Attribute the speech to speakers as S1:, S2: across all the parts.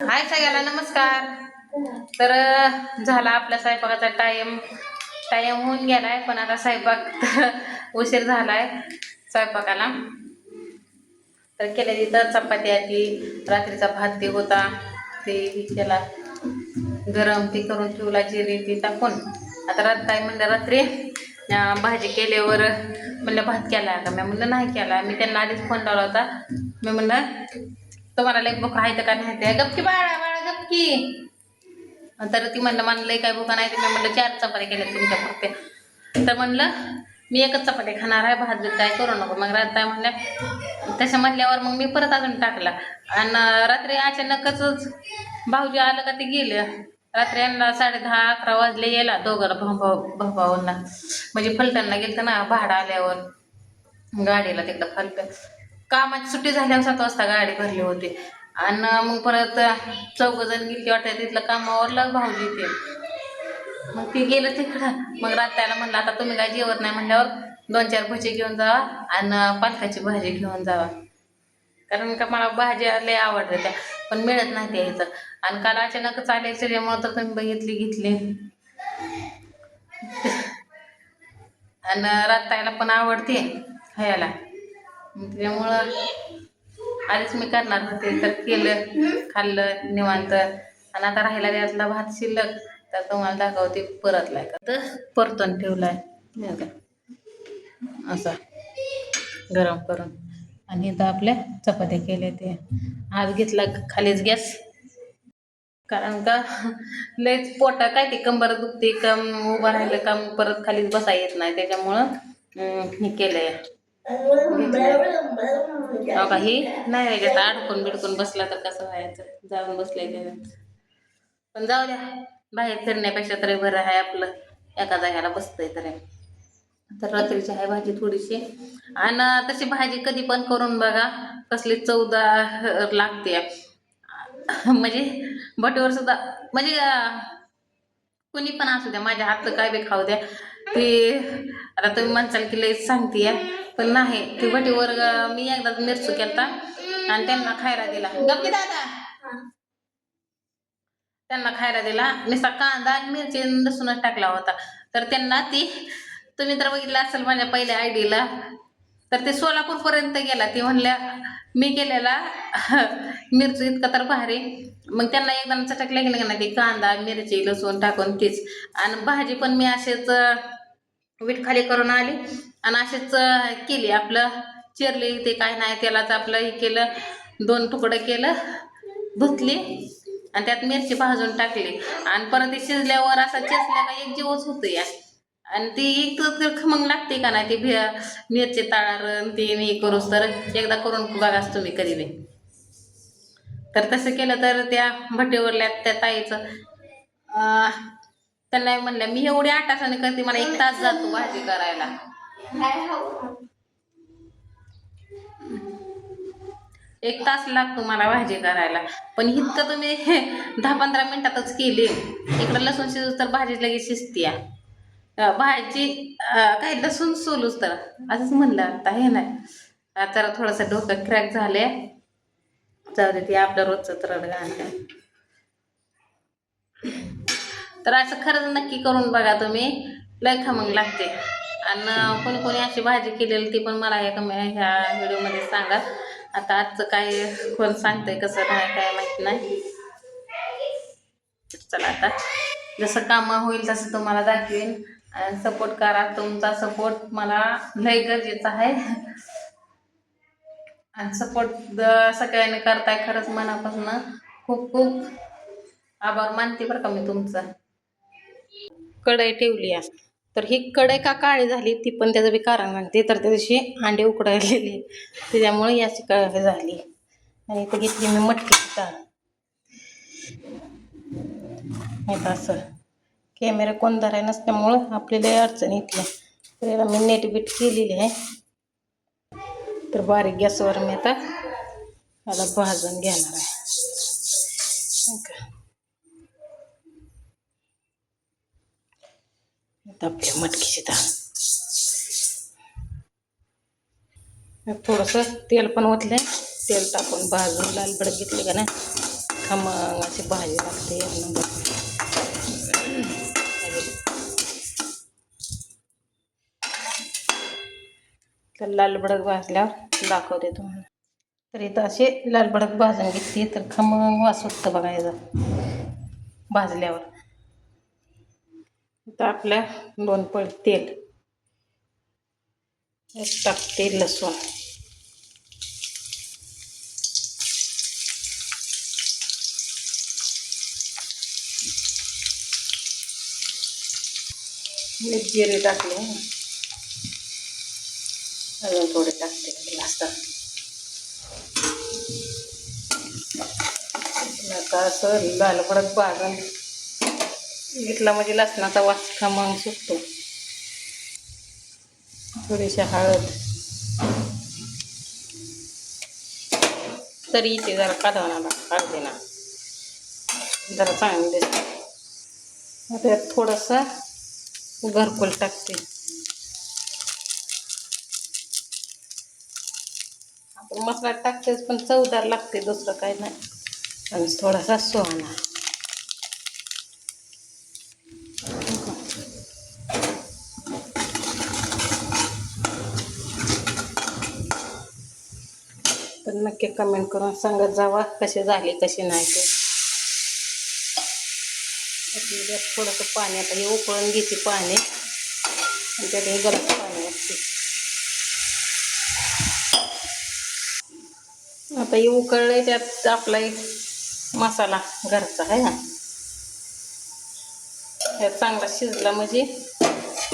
S1: हाय सगळ्यांना नमस्कार. तर झाला आपल्या स्वयंपाकाचा टाइम होऊन गेलाय, पण आता स्वयंपाक उशीर झालाय स्वयंपाकाला. तर केल्या तिथं चपाती आली, रात्रीचा भात ते होता, ते केला गरम, ती करून ठेवला जिरे ती टाकून. आता काय म्हणलं रात्री भाजी केल्यावर म्हणलं भात केला का, मी म्हणलं नाही केला. मी त्यांना आधीच फोन लावला होता. मी म्हणलं तुम्हाला लई भूक आहे का नाही, ते गपकी बाळा बाळा गपकी. तर ती म्हणलं मला लई काय भूक नाही. मी म्हणलं 4 चपात्या केल्या तुमच्या फक्त. तर म्हणलं मी एकच चपाती खाणार आहे, भात बीत काय करू नको. मग रात्री म्हणल्या तसं म्हणल्यावर मग मी परत अजून टाकला. आणि रात्री अचानकच भाऊजी आलं का ते गेले. रात्री यांना 10:30-11 वाजले यायला, दोघांना भाऊभाऊंना. म्हणजे फलटणला गेलं ना भाडं आल्यावर गाडीला तिकडं फलटण. कामाची सुट्टी झाल्यावर 7 वाजता गाडी भरली होती. आणि मग परत 4 जण गेली वाटतं तिथलं कामावरलं भाऊजी ते. मग ते गेलं तिकडं. मग रात्याला म्हणलं आता तुम्ही काय जेवत नाही म्हणल्यावर 2-4 भजी घेऊन जावा आणि पालकाची भाजी घेऊन जावा. कारण का मला भाज्या लय आवडते त्या, पण मिळत नाही त्या इथं. आणि काल अचानकच आले त्याच्यामुळं तर तुम्ही घेतली. आणि रात्याला पण आवडते खायला, त्यामुळं आधीच मी करणार होते. तर केलं, खाल्लं निवांत. आणि आता राहिला त्यातला भात शिल्लक, तर तुम्हाला दाखवते परतलाय का. तर परतून ठेवलाय असा गरम करून. आणि इथं आपल्या चपात्या केल्या. ते आज घेतला खालीच गॅस, कारण का लयच पोटा काय ते कंबर दुखते, उभं राहिलं का परत खालीच बसा येत नाही. त्याच्यामुळं हे केलंय काही नाही रे. त्याचा अडकून बिडकून बसला तर कसं व्हायचं, जाऊन बसलंय त्याच्यात. पण जाऊ द्या, बाहेर फिरण्यापेक्षा तरी बरं आहे आपलं, एका जाग्याला बसतंय तरी. तर रात्रीची आहे भाजी थोडीशी. आणि तशी भाजी कधी पण करून बघा, कसली चवदार लागते. म्हणजे भटीवर सुद्धा, म्हणजे कुणी पण असू द्या, माझ्या हातचं काय बी खाऊ द्या. ते आता तुम्ही म्हणसाल की लईच सांगते, पण नाही. ती भटीवर मी एकदा मिरचू केलता आणि त्यांना खायला दिला. गप्पी दादा, त्यांना खायला दिला नुसता कांदा आणि मिरची लसूणच टाकला होता. तर त्यांना ती, तुम्ही तर बघितलं असेल माझ्या पहिल्या आयडीला, तर ते सोलापूरपर्यंत गेला. ती म्हणल्या मी केलेला मिरची इतका तर भारी. मग त्यांना एकदम चटकल्या गेलं नाही ते कांदा मिरची लसूण टाकून तीच. आणि भाजी पण मी असेच वीट खाली करून आली आणि असेच केली. आपलं चिरली ते काय नाही, त्यालाच आपलं हे केलं, 2 तुकडं केलं, धुतली आणि त्यात मिरची भाजून टाकली. आणि परत ते शिजल्यावर असा चेचल्या का एक जीवच होतं या. आणि ती इतकं खमंग लागते का नाही, ती मिरची तळारण ती मी करूच. तर एकदा करून बघाच तुम्ही कधी नाही. तर तसं केलं तर त्या भटीवरल्या त्या ताईचं त्यांना म्हणलं मी एवढी 8 तासाने करते, मला 1 तास जातो भाजी करायला. 1 तास लागतो मला भाजी करायला. पण इतकं तुम्ही 10-15 मिनिटातच केली. इकडं लसूण शिजूस तर भाजी लगेच शिजते. भाजी काय लसूण सोलूस तर असंच म्हणलं आता हे नाही. जरा थोडंसं डोकं क्रॅक झाले, जाऊ दे, ते आपलं रोजचं तर घालते. तर असं खरंच नक्की करून बघा तुम्ही, लय खमंग लागते. आणि कोणी कोणी अशी भाजी केलेली ती पण मला ह्या व्हिडिओमध्ये सांगा. आता आजचं काय कोण सांगतंय कसं नाही काय माहिती नाही. चला आता जसं कामं होईल तसं तुम्हाला दाखवेन. आणि सपोर्ट करा, तुमचा सपोर्ट मला लय गरजेचा आहे. आणि सपोर्ट सगळ्यांनी करताय, खरंच मनापासून खूप खूप आभार मानते बरं का मी तुमचा. कढई ठेवली आहे, तर ही कढई का काळी झाली ती पण त्याचं बी कारण म्हणते. तर त्यादिवशी अंडे उकडायलेली, त्याच्यामुळे याची काळी झाली. आणि इथं घेतली मी मटकीची डाळ. नाही तर असं कॅमेरा कोण धराय नसल्यामुळं आपल्याला अडचण येते. तर याला मी नेट बीट केलेली आहे. तर बारीक गॅसवर मी आता याला भाजून घेणार आहे. आता आपली मटकीची डाळ, थोडंसं तेल पण ओतले, तेल टाकून भाजून लाल भडक घेतले का नाही खमंग अशी भाजी लागते नंबर. तर लाल भडक भाजल्यावर दाखवते तुम्हाला. तर इथं असे लाल भडक भाजून घेतली तर खमंग वास सुटतं बघा याचा भाजल्यावर. इथं आपल्या 2 पळी तेल, एक टाकते लसूण, जिरे टाकले, अजून थोडे टाकते जास्त. आता असं लाल भडक भाजून घेतला म्हणजे लसणाचा वास खमंग सुटतो. थोडीशी हळद, तरी इथे जरा काढवणाला हळदीना जरा चांगली दिसते. त्यात थोडंसं घरकुल टाकते. आपण मसाला टाकतेच पण चवदार लागते, दुसरं काही नाही. आणि थोडासा सोना. तर नक्की कमेंट करून सांगत जावा कसे झाले कसे नाही ते. थोडंसं पाणी, आता हे उकळून घेते पाणी आणि त्यात हे गरम पाणी असते. आता हे उकळले, त्यात आपला एक मसाला घरचा आहे ना, त्यात चांगला शिजला म्हणजे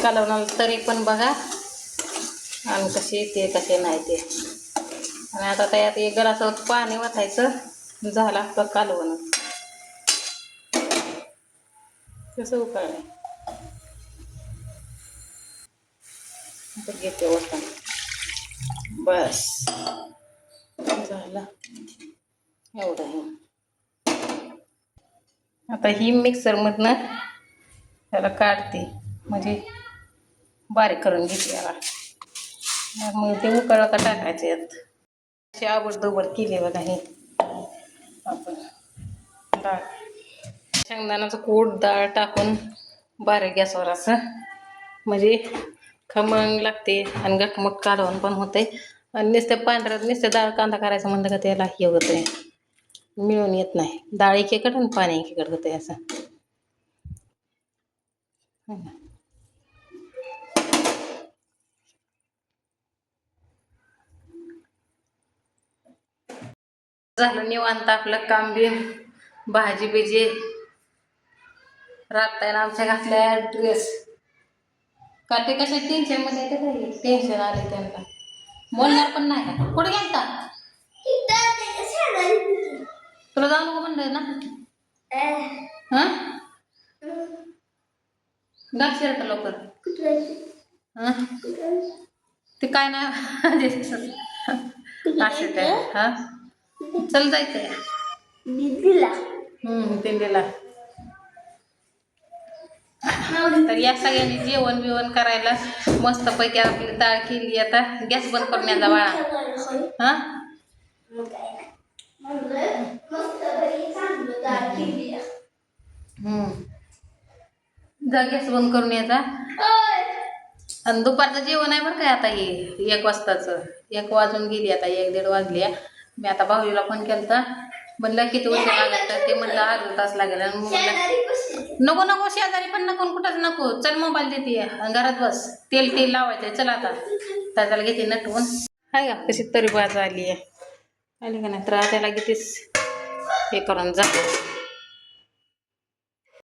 S1: कालवणाला तरी पण बघा आणि कसे येते कसे नाही ते. आणि आता त्यात एक गलासावर पाणी वाटायचं, झालं आपलं कालवण. कसं उकळलं आता घेते वरतून. बस झालं एवढं आहे. आता ही मिक्सरमधनं त्याला काढते म्हणजे बारीक करून घेते याला. मग ते उकळलं का टाकायचं यात. अशी आवडदोबड केली बघा हे आपण. डाळ, शेंगदाण्याचं कूट, डाळ टाकून बारीक गॅसवर असं म्हणजे खमंग लागते आणि गटमट कालवण पण होते. आणि नुसत्या पांढऱ्यात नुसत्या डाळ कांदा करायचं म्हणलं का त्याला हे होतंय, मिळून येत नाही. डाळ एकीकडे आणि पाणी एकीकडे होतंय असं. झालं निवांत आपलं काम बी, भाजी बिजी राबतायला आमच्या घातल्या ड्रेस. का ते कशा टेन्शनमध्ये येते काही टेन्शन आले त्यांना, बोलणार पण नाही का. कुठे गेलता तुला जाऊ नको म्हणलंय ना. हां गाठ शर्ट लवकर. हां ते काय नाही असे ते. हां चल जायचंय दिल्लीला. दिल्लीला. तर या सगळ्यांनी जेवण बिवण करायला मस्तपैकी आपली डाळ केली. आता गॅस बंद करण्याचा बाळा. हां जा गॅस बंद करून यायचा. आणि दुपारचं जेवण आहे बरं काय आता हे 1 वाजताचं. 1 वाजून गेली आता, 1-1:30 वाजले. मी आता भाऊजीला फोन केला, म्हणलं किती उशीर लागेल, तर ते म्हणलं अर्धा तास लागेल. आणि नको नको शेजारी पण नको कुठंच नको. चल मोबाईल देते घरात बस, तेल लावायचंय. चल आता त्याला घेते नटवून. हाय का कशी तरी बाज आली आहे, आली का नाही तर त्याला घेतेच हे करून जा.